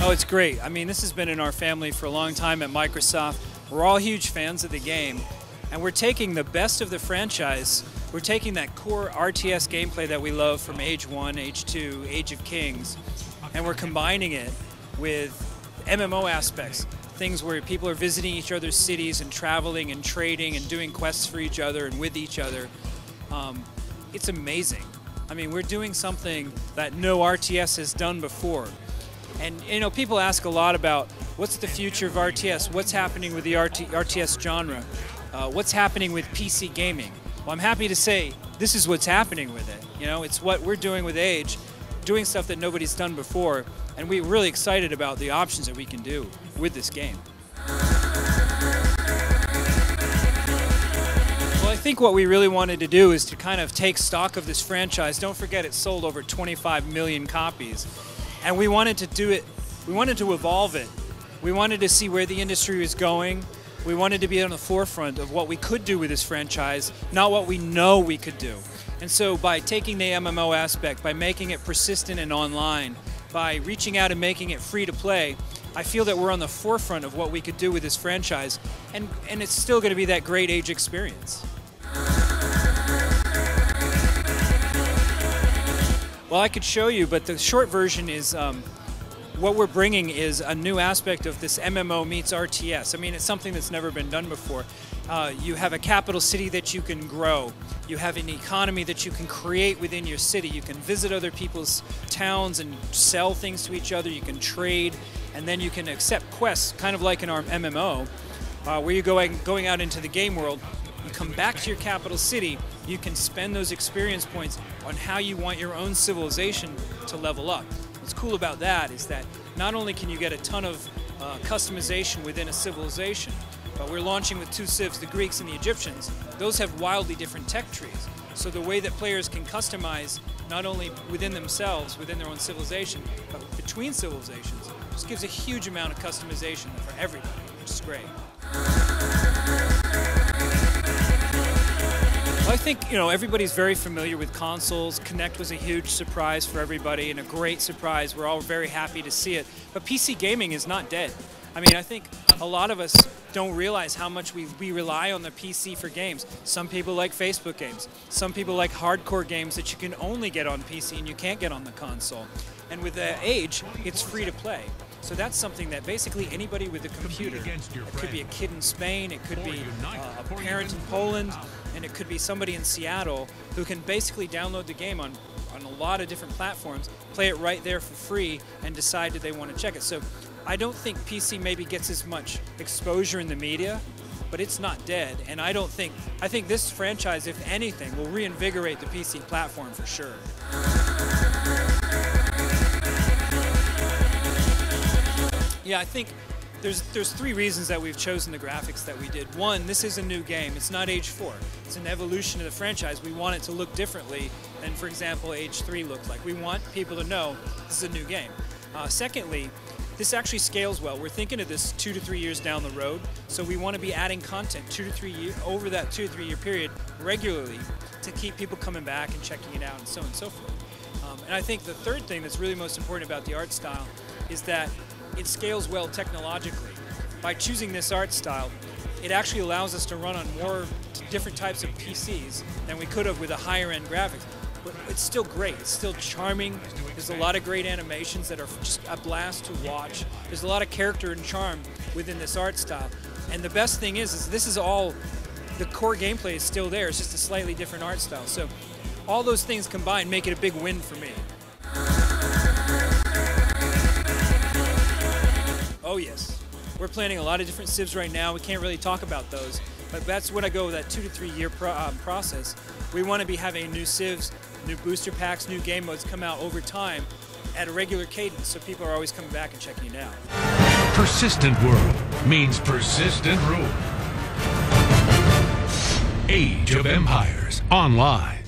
Oh, it's great. I mean, this has been in our family for a long time at Microsoft. We're all huge fans of the game, and we're taking the best of the franchise. We're taking that core RTS gameplay that we love from Age 1, Age 2, Age of Kings, and we're combining it with MMO aspects, things where people are visiting each other's cities and traveling and trading and doing quests for each other and with each other. It's amazing. I mean, we're doing something that no RTS has done before. And, you know, people ask a lot about what's the future of RTS, what's happening with the RTS genre, what's happening with PC gaming. Well, I'm happy to say this is what's happening with it. You know, it's what we're doing with Age, doing stuff that nobody's done before, and we're really excited about the options that we can do with this game. Well, I think what we really wanted to do is to kind of take stock of this franchise. Don't forget, it sold over 25 million copies. And we wanted to do it, we wanted to evolve it. We wanted to see where the industry was going. We wanted to be on the forefront of what we could do with this franchise, not what we know we could do. And so by taking the MMO aspect, by making it persistent and online, by reaching out and making it free to play, I feel that we're on the forefront of what we could do with this franchise, and it's still going to be that great Age experience. Well, I could show you, but the short version is what we're bringing is a new aspect of this MMO meets RTS. I mean, it's something that's never been done before. You have a capital city that you can grow. You have an economy that you can create within your city. You can visit other people's towns and sell things to each other. You can trade, and then you can accept quests, kind of like in our MMO, where you're going out into the game world. You come back to your capital city, you can spend those experience points on how you want your own civilization to level up. What's cool about that is that not only can you get a ton of customization within a civilization, but we're launching with two civs, the Greeks and the Egyptians. Those have wildly different tech trees. So the way that players can customize not only within themselves, within their own civilization, but between civilizations, just gives a huge amount of customization for everybody, which is great. Well, I think, you know, everybody's very familiar with consoles. Connect was a huge surprise for everybody and a great surprise. We're all very happy to see it. But PC gaming is not dead. I mean, I think a lot of us don't realize how much we rely on the PC for games. Some people like Facebook games. Some people like hardcore games that you can only get on PC and you can't get on the console. And with Age, it's free to play. So that's something that basically anybody with a computer, it could be a kid in Spain, it could be a parent in Poland, and it could be somebody in Seattle who can basically download the game on a lot of different platforms, play it right there for free, and decide that they want to check it. So I don't think PC maybe gets as much exposure in the media, but it's not dead. And I think this franchise, if anything, will reinvigorate the PC platform for sure. Yeah, I think there's three reasons that we've chosen the graphics that we did. One, this is a new game. It's not Age 4. It's an evolution of the franchise. We want it to look differently than, for example, Age 3 looked like. We want people to know this is a new game. Secondly, this actually scales well. We're thinking of this 2 to 3 years down the road, so we want to be adding content 2 to 3 years over that 2 to 3 year period regularly to keep people coming back and checking it out and so on and so forth. And I think the third thing that's really most important about the art style is that it scales well technologically. By choosing this art style, it actually allows us to run on more different types of PCs than we could have with a higher end graphics. But it's still great, it's still charming. There's a lot of great animations that are just a blast to watch. There's a lot of character and charm within this art style. And the best thing is this is all, the core gameplay is still there, it's just a slightly different art style. So all those things combined make it a big win for me. Oh yes, we're planning a lot of different civs right now. We can't really talk about those, but that's when I go with that 2 to 3 year process. We want to be having new civs, new booster packs, new game modes come out over time at a regular cadence, so people are always coming back and checking it out. Persistent world means persistent rule. Age of Empires Online.